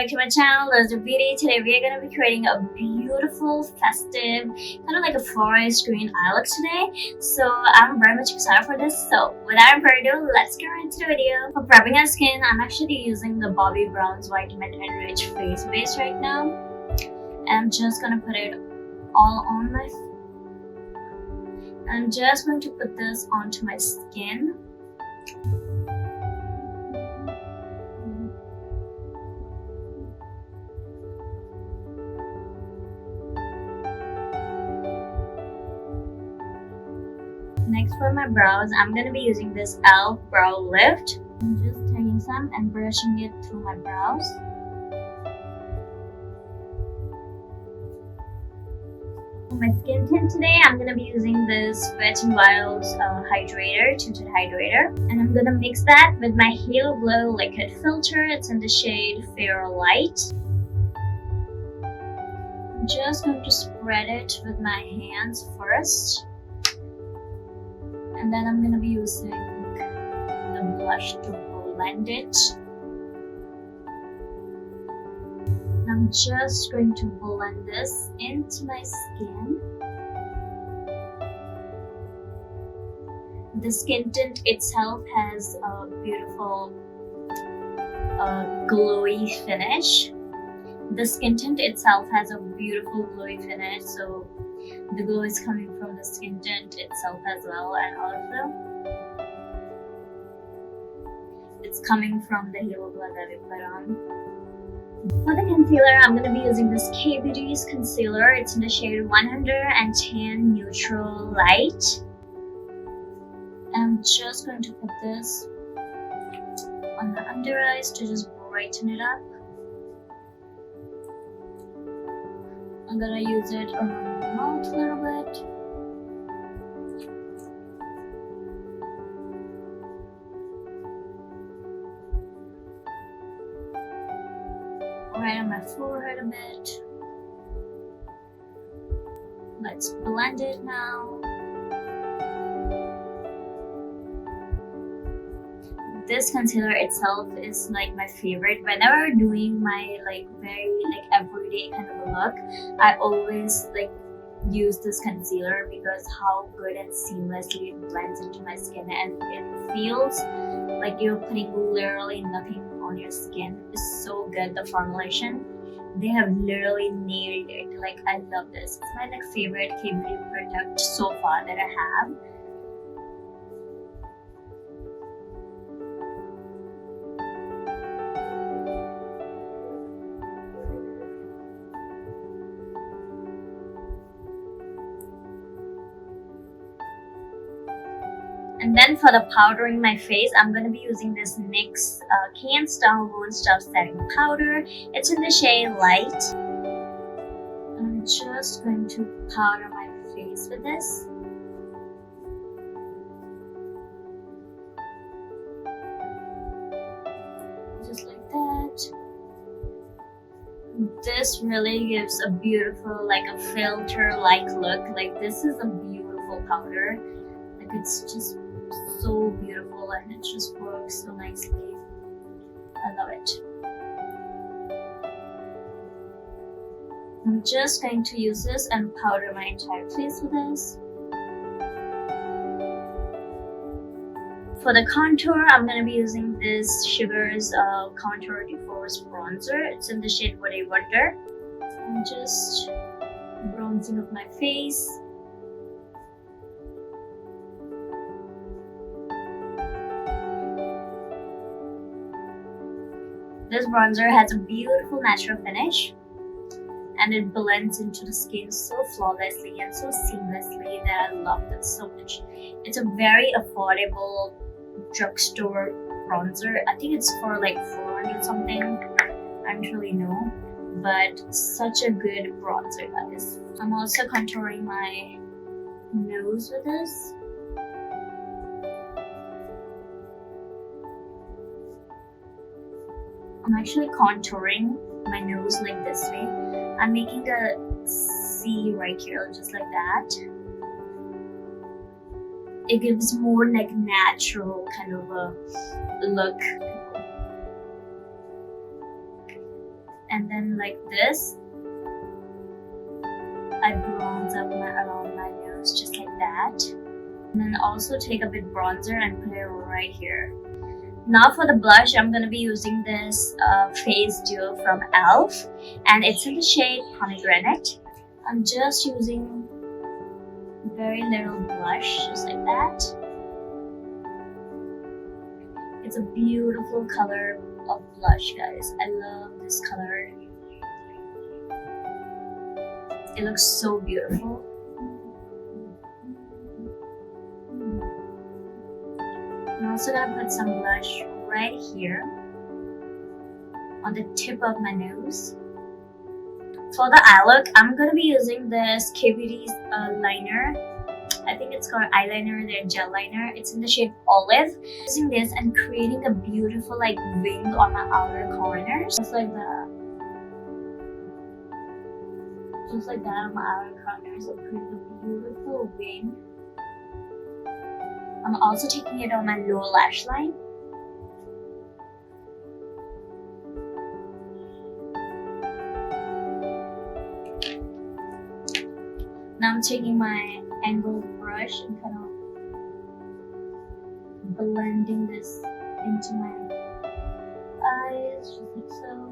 back to my channel. This is Beauty. Today we are going to be creating a beautiful festive, kind of like a forest green eye look today. So I'm very much excited for this. So without further ado, let's get right into the video. For prepping our skin, I'm actually using the Bobbie Brown's Vitamin Enrich face base right now. And I'm just going to put it all on my I'm just going to put this onto my skin. Next for my brows, I'm going to be using this e.l.f. brow lift. I'm just taking some and brushing it through my brows. For my skin tint today, I'm going to be using this Wet n Wild's hydrator, tinted hydrator. And I'm going to mix that with my Halo Glow liquid filter. It's in the shade Fair Light. I'm just going to spread it with my hands first. And then I'm going to be using the blush to blend it. I'm just going to blend this into my skin. The skin tint itself has a beautiful glowy finish. The skin tint itself has a beautiful glowy finish, so the glow is coming from the skin tint itself as well, and also it's coming from the Halo Glow that we put on. For the concealer, I'm going to be using this K Beauty's concealer. It's in the shade 110 Neutral Light. I'm just going to put this on the under eyes to just brighten it up. I'm going to use it around the mouth a little bit. Right on my forehead a bit. Let's blend it now. This concealer itself is like my favorite. Whenever doing my very everyday kind of a look, I always use this concealer because how good and seamlessly it blends into my skin, and it feels like you're putting literally nothing on your skin. It's so good. The formulation, they have literally nailed it. I love this. It's my favorite K Beauty product so far that I have. And then for the powdering my face, I'm going to be using this NYX Can't Stop Won't Stop Setting Powder. It's in the shade Light. I'm just going to powder my face with this. Just like that. This really gives a beautiful, a filter-like look. This is a beautiful powder. It's just so beautiful and it just works so nicely. I love it. I'm just going to use this and powder my entire face with this. For the contour, I'm going to be using this Sugar's Contour Deforce Bronzer. It's in the shade What I Wonder. I'm just bronzing up my face. This bronzer has a beautiful natural finish and it blends into the skin so flawlessly and so seamlessly that I love this so much. It's a very affordable drugstore bronzer. I think it's for 400 something. I don't really know, but such a good bronzer, guys. I'm also contouring my nose with this. I'm actually contouring my nose this way. I'm making a C right here, just like that. It gives more natural kind of a look. and then like this, I bronze up around my nose just like that. And then also take a bit bronzer and put it right here. Now for the blush, I'm gonna be using this face duo from e.l.f. and it's in the shade Pomegranate. I'm just using very little blush, just like that. It's a beautiful color of blush, guys. I love this color. It looks so beautiful. I'm also gonna put some blush right here on the tip of my nose. For the eye look, I'm gonna be using this K-Beauty's liner. I think it's called eyeliner, their gel liner. It's in the shade Olive. Using this and creating a beautiful like wing on my outer corners, just like that. Just like that on my outer corners. So create a beautiful wing. I'm also taking it on my lower lash line. Now I'm taking my angled brush and kind of blending this into my eyes, just like so.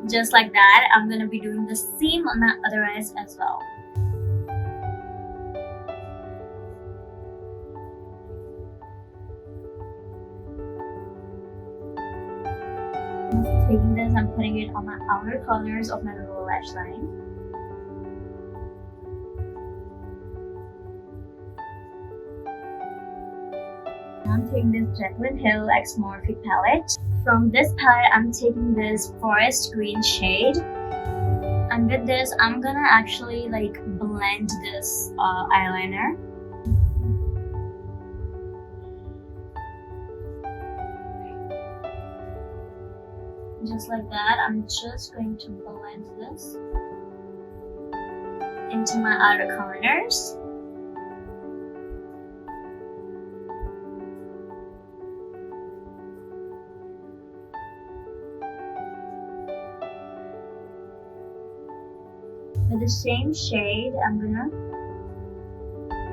Just like that, I'm gonna be doing the same on my other eyes as well. Taking this, I'm putting it on my outer corners of my lower lash line. I'm taking this Jaclyn Hill X Morphe palette. From this palette, I'm taking this forest green shade, and with this, I'm gonna actually like blend this eyeliner. Just like that, I'm just going to blend this into my outer corners. With the same shade, I'm gonna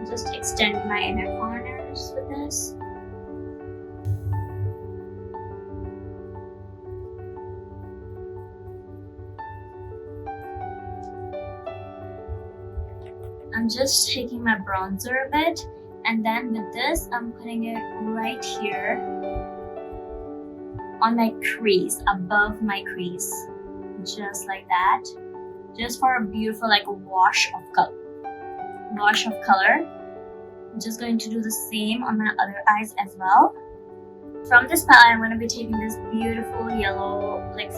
just extend my inner corners with this. I'm just taking my bronzer a bit, and then with this, I'm putting it right here on my crease, above my crease, just like that. Just for a beautiful like wash of color. I'm just going to do the same on my other eyes as well. From this palette, I'm going to be taking this beautiful yellow like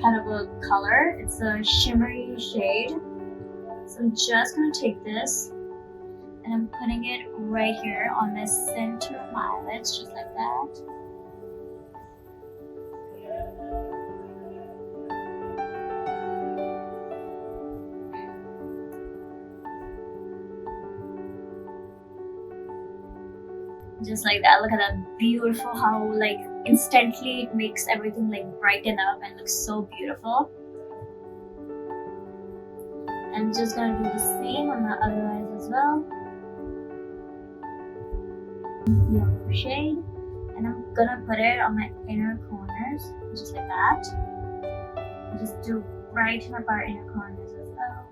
kind of a color. It's a shimmery shade. So I'm just going to take this and I'm putting it right here on the center of my eyelids, just like that. Just like that. Look at that, beautiful how like instantly it makes everything like brighten up and looks so beautiful. I'm just gonna do the same on my other eyes as well. Yellow shade, and I'm gonna put it on my inner corners, just like that. Just do brighten up our inner corners as well.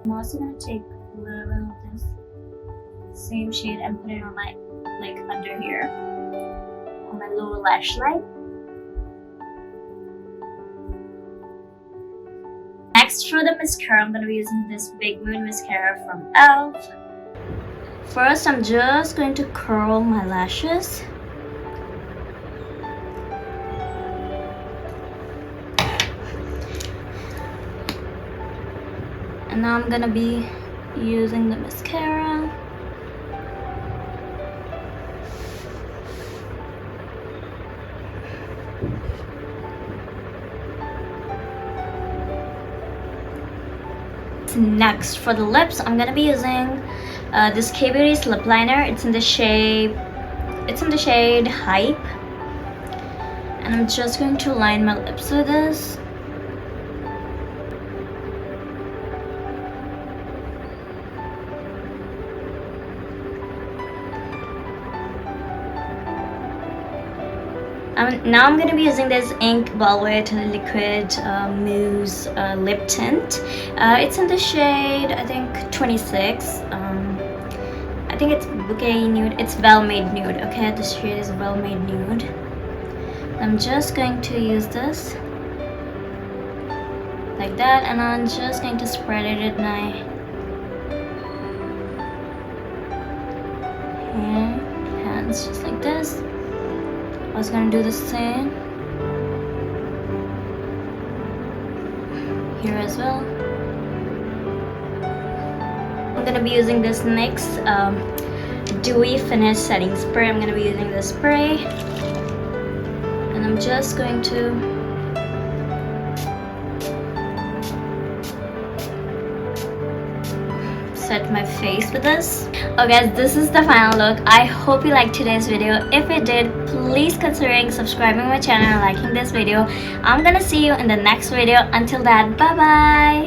I'm also gonna take a little bit of this same shade and put it on my like under here on my lower lash line. Next Next, for the mascara, I'm gonna be using this Big Moon mascara from e.l.f. First, I'm just going to curl my lashes. And now I'm gonna be using the mascara. Next, for the lips, I'm gonna be using this K-Beauty's lip liner. It's in the shade Hype, and I'm just going to line my lips with this. Now I'm going to be using this Ink Velvet Liquid Mousse Lip Tint. It's in the shade, I think, 26. I think it's Bouquet Nude. It's Well Made Nude, okay? This shade is Well Made Nude. I'm just going to use this like that, and I'm just going to spread it at my hands, just like this. I was gonna do the same here as well. I'm gonna be using this NYX Dewy Finish Setting Spray. I'm gonna be using this spray, and I'm just going to set my face with this. Okay guys, this is the final look. I hope you liked today's video. If you did, please consider subscribing my channel and liking this video. I'm gonna see you in the next video. Until that, bye bye.